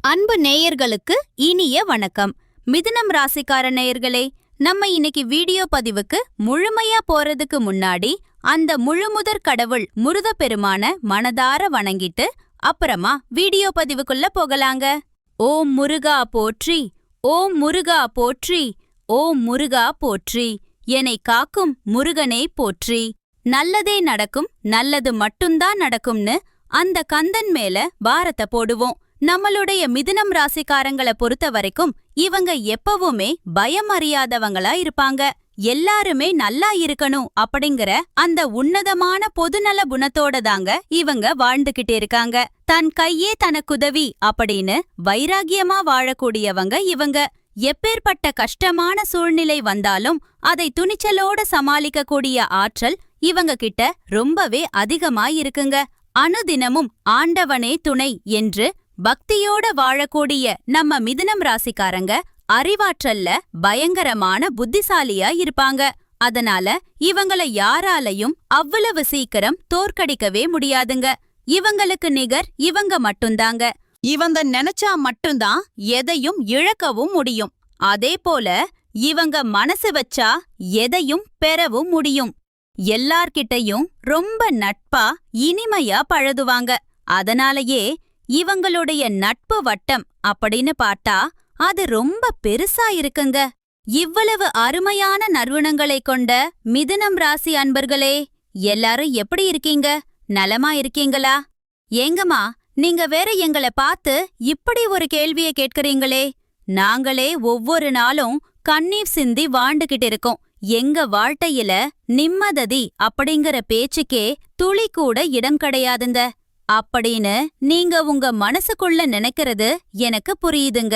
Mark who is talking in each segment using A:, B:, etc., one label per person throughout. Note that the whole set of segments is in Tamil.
A: அன்பு நேயர்களுக்கு இனிய வணக்கம். மிதுனம் ராசிக்கார நேயர்களே, நம்ம இன்னைக்கு வீடியோ பதிவுக்கு முழுமையா போறதுக்கு முன்னாடி அந்த முழுமுதற் கடவுள் முருகப்பெருமான மனதார வணங்கிட்டு அப்புறமா வீடியோ பதிவுக்குள்ள போகலாங்க. ஓம் முருகா போற்றி, ஓம் முருகா போற்றி, ஓம் முருகா போற்றி, என்னை காக்கும் முருகனே போற்றி. நல்லதே நடக்கும், நல்லது மட்டும்தான் நடக்கும்னு அந்த கந்தன் மேல பாரத்தை போடுவோம். நம்மளுடைய மிதுனம் ராசிக்காரங்களை பொறுத்த வரைக்கும் இவங்க எப்பவுமே பயம் அறியாதவங்களா இருப்பாங்க. எல்லாருமே நல்லா இருக்கணும் அப்படிங்கிற அந்த உன்னதமான பொதுநல குணத்தோட தாங்க இவங்க வாழ்ந்துகிட்டு இருக்காங்க. தன் கையே தனக்குதவி அப்படின்னு வைராகியமா வாழக்கூடியவங்க இவங்க. எப்பேற்பட்ட கஷ்டமான சூழ்நிலை வந்தாலும் அதை துணிச்சலோட சமாளிக்க கூடிய ஆற்றல் இவங்க கிட்ட ரொம்பவே அதிகமாயிருக்குங்க. அனுதினமும் ஆண்டவனே துணை என்று பக்தியோட வாழக்கூடிய நம்ம மிதுனம் ராசிக்காரங்க அறிவாற்றல்ல பயங்கரமான புத்திசாலியா இருப்பாங்க. அதனால இவங்கள யாராலையும் அவ்வளவு சீக்கிரம் தோற்கடிக்கவே முடியாதுங்க. இவங்களுக்கு நிகர் இவங்க மட்டும்தாங்க. இவங்க நினைச்சா மட்டும்தான் எதையும் இழக்கவும் முடியும். அதே போல இவங்க மனசு வச்சா எதையும் பெறவும் முடியும். எல்லார்கிட்டையும் ரொம்ப நட்பா இனிமையா பழகுவாங்க. அதனாலயே இவங்களுடைய நட்பு வட்டம் அப்படின்னு பார்த்தா அது ரொம்ப பெருசா இருக்குங்க. இவ்வளவு அருமையான நற்குணங்களை கொண்ட மிதுனம் ராசி அன்பர்களே, எல்லாரும் எப்படி இருக்கீங்க? நலமா இருக்கீங்களா? ஏங்கம்மா, நீங்க வேற எங்களை பார்த்து இப்படி ஒரு கேள்விய கேட்கறீங்களே? நாங்களே ஒவ்வொரு நாளும் கண்ணீர் சிந்தி வாழ்ந்துகிட்டு இருக்கோம். எங்க வாழ்க்கையில நிம்மதி அப்படிங்கிற பேச்சுக்கே துளி கூட இடம் கிடையாதுங்க அப்படின்னு நீங்க உங்க மனசுக்குள்ள நினைக்கிறது எனக்கு புரியுதுங்க.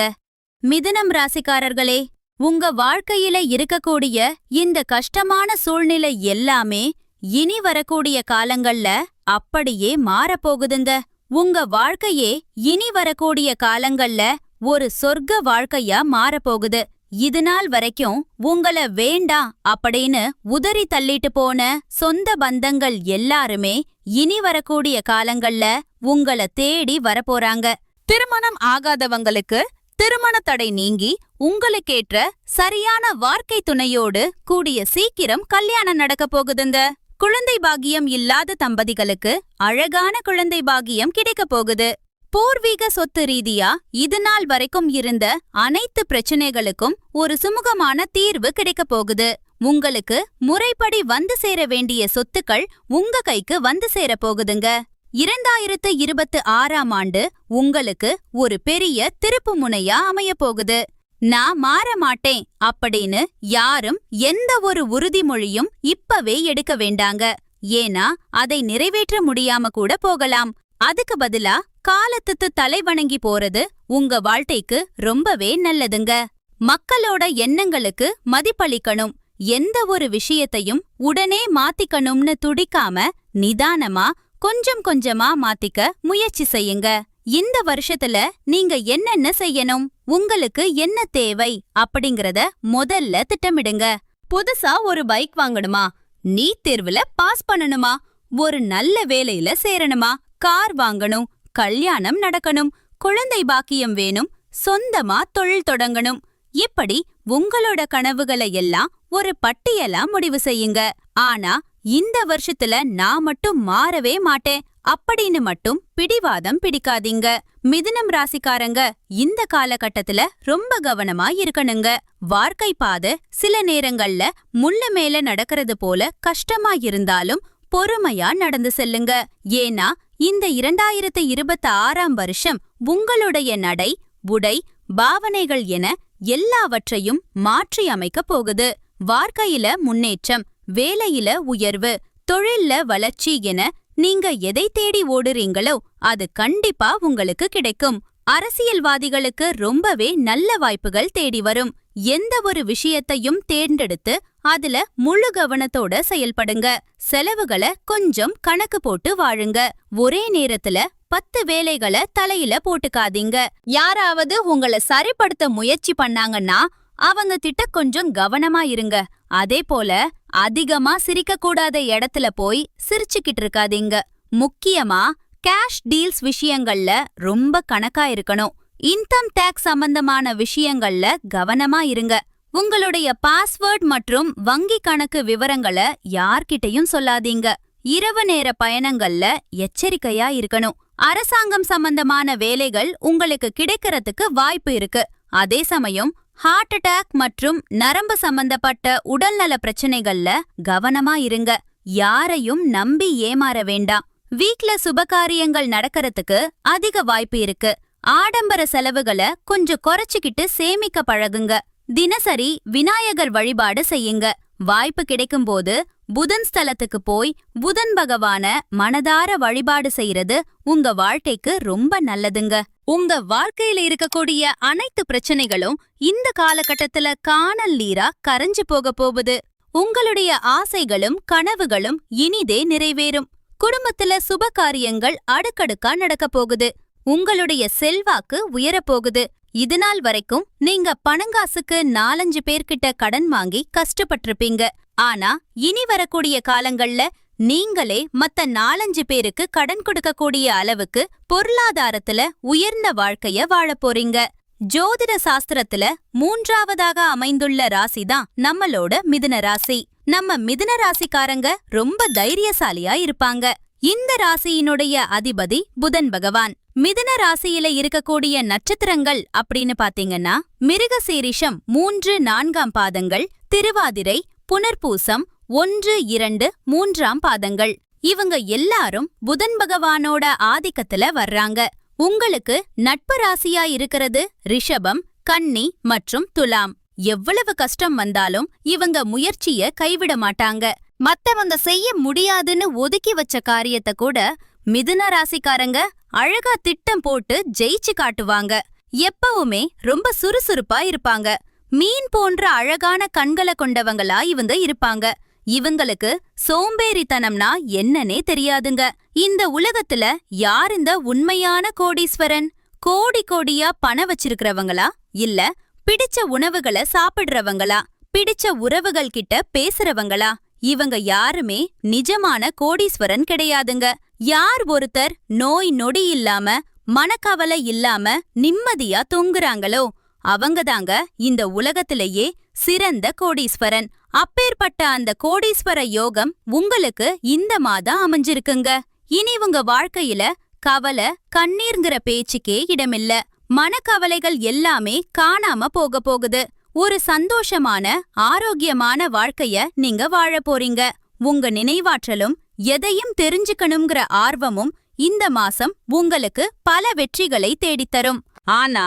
A: மிதுனம் ராசிக்காரர்களே, உங்க வாழ்க்கையில இருக்கக்கூடிய இந்த கஷ்டமான சூழ்நிலை எல்லாமே இனி வரக்கூடிய காலங்கள்ல அப்படியே மாறப்போகுதுங்க. உங்க வாழ்க்கையே இனி வரக்கூடிய காலங்கள்ல ஒரு சொர்க்க வாழ்க்கையா மாறப்போகுது. இதுநாள் வரைக்கும் உங்கள வேண்டாம் அப்படின்னு உதறி தள்ளிட்டு போன சொந்த பந்தங்கள் எல்லாருமே இனி வரக்கூடிய காலங்கள்ல உங்கள தேடி வரப்போறாங்க. திருமணம் ஆகாதவங்களுக்கு திருமண தடை நீங்கி உங்களுக்கேற்ற சரியான வாழ்க்கை துணையோடு கூடிய சீக்கிரம் கல்யாணம் நடக்க போகுதுங்க. குழந்தை பாக்கியம் இல்லாத தம்பதிகளுக்கு அழகான குழந்தை பாக்கியம் கிடைக்க போகுது. பூர்வீக சொத்து ரீதியா இதுநாள் வரைக்கும் இருந்த அனைத்து பிரச்சனைகளுக்கும் ஒரு சுமூகமான தீர்வு கிடைக்க போகுது. உங்களுக்கு முறைப்படி வந்து சேர வேண்டிய சொத்துக்கள் உங்க கைக்கு வந்து சேர போகுதுங்க. 2026ஆம் ஆண்டு உங்களுக்கு ஒரு பெரிய திருப்பு முனையா அமைய போகுது. நான் மாற மாட்டேன் அப்படின்னு யாரும் எந்த ஒரு உறுதிமொழியும் இப்பவே எடுக்க வேண்டாங்க. ஏன்னா அதை நிறைவேற்ற முடியாம கூட போகலாம். அதுக்கு பதிலா காலத்துக்கு தலை வணங்கி போறது உங்க வாழ்க்கைக்கு ரொம்பவே நல்லதுங்க. மக்களோட எண்ணங்களுக்கு மதிப்பளிக்கணும். எந்த ஒரு விஷயத்தையும் உடனே மாத்திக்கணும்னு துடிக்காம நிதானமா கொஞ்சம் கொஞ்சமா மாத்திக்க முயற்சி செய்யுங்க. இந்த வருஷத்துல நீங்க என்னென்ன செய்யணும், உங்களுக்கு என்ன தேவை அப்படிங்கறத முதல்ல திட்டமிடுங்க. புதுசா ஒரு பைக் வாங்கணுமா? நீட் தேர்வுல பாஸ் பண்ணணுமா? ஒரு நல்ல வேலையில சேரணுமா? கார் வாங்கணும், கல்யாணம் நடக்கணும், குழந்தை பாக்கியம் வேணும், சொந்தமா தொழில் தொடங்கணும். இப்படி உங்களோட கனவுகளை எல்லாம் ஒரு பட்டியலா முடிவு செய்யுங்க. ஆனா இந்த வருஷத்துல நான் மட்டும் மாறவே மாட்டேன் அப்படின்னு மட்டும் பிடிவாதம் பிடிக்காதீங்க. மிதுனம் ராசிக்காரங்க இந்த காலகட்டத்துல ரொம்ப கவனமா இருக்கணுங்க. வாழ்க்கை பாதை சில நேரங்கள்ல முள்ள மேல நடக்கிறது போல கஷ்டமா இருந்தாலும் பொறுமையா நடந்து செல்லுங்க. ஏன்னா இந்த 2026ஆம் வருஷம் உங்களுடைய நடை, உடை, பாவனைகள் என எல்லாவற்றையும் மாற்றி அமைக்க போகுது. வாழ்க்கையில முன்னேற்றம், வேலையில உயர்வு, தொழில்ல வளர்ச்சி என நீங்க எதை தேடி ஓடுறீங்களோ அது கண்டிப்பா உங்களுக்கு கிடைக்கும். அரசியல்வாதிகளுக்கு ரொம்பவே நல்ல வாய்ப்புகள் தேடி வரும். எந்த ஒரு விஷயத்தையும் தேர்ந்தெடுத்து அதுல முழு கவனத்தோட செயல்படுங்க. செலவுகளை கொஞ்சம் கணக்கு போட்டு வாழுங்க. ஒரே நேரத்துல 10 வேலைகளை தலையில போட்டுக்காதீங்க. யாராவது உங்களை சரிப்படுத்த முயற்சி பண்ணாங்கன்னா அவங்க கிட்ட கொஞ்சம் கவனமா இருங்க. அதே போல அதிகமா சிரிக்க கூடாத இடத்துல போய் சிரிச்சுக்கிட்டு இருக்காதீங்க. முக்கியமா கேஷ் டீல்ஸ் விஷயங்கள்ல ரொம்ப கணக்கா இருக்கணும். இன்கம் டேக்ஸ் சம்பந்தமான விஷயங்கள்ல கவனமா இருங்க. உங்களுடைய பாஸ்வேர்ட் மற்றும் வங்கி கணக்கு விவரங்களை யார்கிட்டயும் சொல்லாதீங்க. இரவு நேர பயணங்கள்ல எச்சரிக்கையா இருக்கணும். அரசாங்கம் சம்பந்தமான வேலைகள் உங்களுக்கு கிடைக்கிறதுக்கு வாய்ப்பு இருக்கு. அதே சமயம் ஹார்ட் அட்டாக் மற்றும் நரம்பு சம்பந்தப்பட்ட உடல்நல பிரச்சனைகள்ல கவனமா இருங்க. யாரையும் நம்பி ஏமாற வேண்டாம். வீட்ல சுபகாரியங்கள் நடக்கிறதுக்கு அதிக வாய்ப்பு இருக்கு. ஆடம்பர செலவுகளை கொஞ்சம் குறைச்சுக்கிட்டு சேமிக்க பழகுங்க. தினசரி விநாயகர் வழிபாடு செய்யுங்க. வாய்ப்பு கிடைக்கும்போது புதன் ஸ்தலத்துக்கு போய் புதன் பகவான மனதார வழிபாடு செய்யறது உங்க வாழ்க்கைக்கு ரொம்ப நல்லதுங்க. உங்க வாழ்க்கையில இருக்கக்கூடிய அனைத்து பிரச்சனைகளும் இந்த காலகட்டத்துல காணல் நீரா கரைஞ்சு போக போகுது. உங்களுடைய ஆசைகளும் கனவுகளும் இனிதே நிறைவேறும். குடும்பத்துல சுப காரியங்கள் அடுக்கடுக்கா நடக்க போகுது. உங்களுடைய செல்வாக்கு உயரப்போகுது. இதுநாள் வரைக்கும் நீங்க பணங்காசுக்கு 4-5 பேர்கிட்ட கடன் வாங்கி கஷ்டப்பட்டிருப்பீங்க. ஆனா இனி வரக்கூடிய காலங்கள்ல நீங்களே மத்த 4-5 பேருக்கு கடன் கொடுக்கக்கூடிய அளவுக்கு பொருளாதாரத்துல உயர்ந்த வாழ்க்கைய வாழப் போறீங்க. ஜோதிட சாஸ்திரத்துல 3ஆவதாக அமைந்துள்ள ராசிதான் நம்மளோட மிதுன ராசி. நம்ம மிதுன ராசிக்காரங்க ரொம்ப தைரியசாலியா இருப்பாங்க. இந்த ராசியினுடைய அதிபதி புதன் பகவான். மிதுன ராசியில இருக்கக்கூடிய நட்சத்திரங்கள் அப்படின்னு பாத்தீங்கன்னா மிருகசீரிஷம் 3-4 பாதங்கள், திருவாதிரை, புனர்பூசம் 1-2, 3 பாதங்கள். இவங்க எல்லாரும் புதன் பகவானோட ஆதிக்கத்துல வர்றாங்க. உங்களுக்கு நட்பு ராசியா இருக்கிறது ரிஷபம், கன்னி மற்றும் துலாம். எவ்வளவு கஷ்டம் வந்தாலும் இவங்க முயற்சிய கைவிட மாட்டாங்க. மத்தவங்க செய்ய முடியாதுன்னு ஒதுக்கி வச்ச காரியத்தை கூட மிதுன ராசிக்காரங்க அழகா திட்டம் போட்டு ஜெயிச்சு காட்டுவாங்க. எப்பவுமே ரொம்ப சுறுசுறுப்பா இருப்பாங்க. மீன் போன்ற அழகான கண்களை கொண்டவங்களா இவங்க இருப்பாங்க. இவங்களுக்கு சோம்பேறித்தனம்னா என்னன்னே தெரியாதுங்க. இந்த உலகத்துல யார் இந்த உண்மையான கோடீஸ்வரன்? கோடி கோடியா பணம் வச்சிருக்கிறவங்களா, இல்ல பிடிச்ச உணவுகளை சாப்பிடுறவங்களா, பிடிச்ச உறவுகள் கிட்ட பேசுறவங்களா? இவங்க யாருமே நிஜமான கோடீஸ்வரன் கிடையாதுங்க. யார் ஒருத்தர் நோய் நொடி இல்லாம மனக்கவலை இல்லாம நிம்மதியா தூங்குறாங்களோ அவங்கதாங்க இந்த உலகத்திலேயே சிறந்த கோடீஸ்வரன். அப்பேற்பட்ட அந்த கோடீஸ்வர யோகம் உங்களுக்கு இந்த மாதம் அமைஞ்சிருக்குங்க. இனி உங்க வாழ்க்கையில கவலை, கண்ணீர்ங்கிற பேச்சுக்கே இடமில்ல. மனக்கவலைகள் எல்லாமே காணாம போக போகுது. ஒரு சந்தோஷமான ஆரோக்கியமான வாழ்க்கைய நீங்க வாழ போறீங்க. உங்க நினைவாற்றலும் எதையும் தெரிஞ்சுக்கணுங்கிற ஆர்வமும் இந்த மாசம் உங்களுக்கு பல வெற்றிகளை தேடித்தரும். ஆனா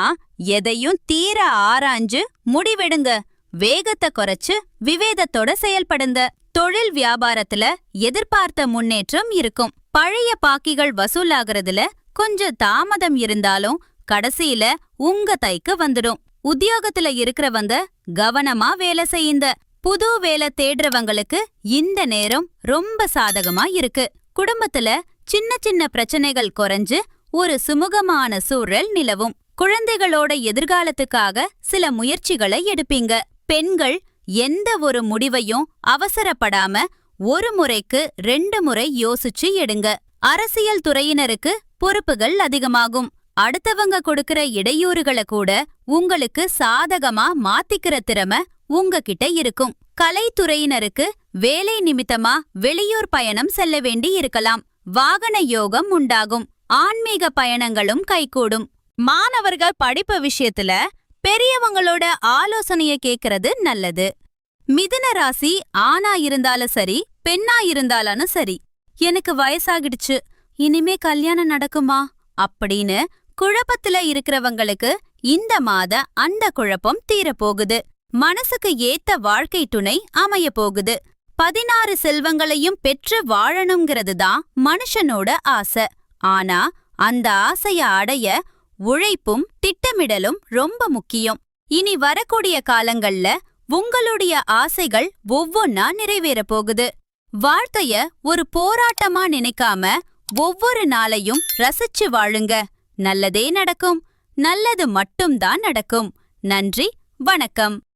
A: எதையும் தீர ஆராய்ஞ்சு முடிவெடுங்க. வேகத்தை குறைச்சு விவேகத்தோட செயல்படுங்க. தொழில் வியாபாரத்துல எதிர்பார்த்த முன்னேற்றம் இருக்கும். பழைய பாக்கிகள் வசூலாகிறதுல கொஞ்சம் தாமதம் இருந்தாலும் கடைசியில உங்க தைக்கு வந்துடும். உத்தியோகத்துல இருக்கிறவங்க கவனமா வேலை செய்யுங்க. புது வேலை தேடுறவங்களுக்கு இந்த நேரம் ரொம்ப சாதகமா இருக்கு. குடும்பத்துல சின்ன சின்ன பிரச்சனைகள் குறைஞ்சு ஒரு சுமூகமான சூழல் நிலவும். குழந்தைகளோட எதிர்காலத்துக்காக சில முயற்சிகளை எடுப்பீங்க. பெண்கள் எந்த ஒரு முடிவையும் அவசரப்படாம ஒரு முறைக்கு 2 முறை யோசிச்சு எடுங்க. அரசியல் துறையினருக்கு பொறுப்புகள் அதிகமாகும். அடுத்தவங்க கொடுக்கிற இடையூறுகளை கூட உங்களுக்கு சாதகமா மாத்திக்கிற திறமை உங்ககிட்ட இருக்கும். கலைத்துறையினருக்கு வேலை நிமித்தமா வெளியூர் பயணம் செல்ல வேண்டி இருக்கலாம். வாகன யோகம் உண்டாகும். ஆன்மீக பயணங்களும் கைகூடும். மாணவர்கள் படிப்பு விஷயத்துல பெரியவங்களோட ஆலோசனைய கேக்குறது நல்லது. மிதுன ராசி ஆணா இருந்தாலும் சரி, பெண்ணா இருந்தாலும் சரி, எனக்கு வயசாகிடுச்சு, இனிமே கல்யாணம் நடக்குமா அப்படின்னு குழப்பத்துல இருக்கிறவங்களுக்கு இந்த மாத அந்த குழப்பம் தீரப்போகுது. மனசுக்கு ஏத்த வாழ்க்கை துணை அமைய போகுது. 16 செல்வங்களையும் பெற்று வாழணுங்கிறது தான் மனுஷனோட ஆசை. ஆனா அந்த ஆசைய அடைய உழைப்பும் திட்டமிடலும் ரொம்ப முக்கியம். இனி வரக்கூடிய காலங்கள்ல உங்களுடைய ஆசைகள் ஒவ்வொன்னா நிறைவேற போகுது. வாழ்க்கைய ஒரு போராட்டமா நினைக்காம ஒவ்வொரு நாளையும் ரசிச்சு வாழுங்க. நல்லதே நடக்கும். நல்லது மட்டும்தான் நடக்கும். நன்றி, வணக்கம்.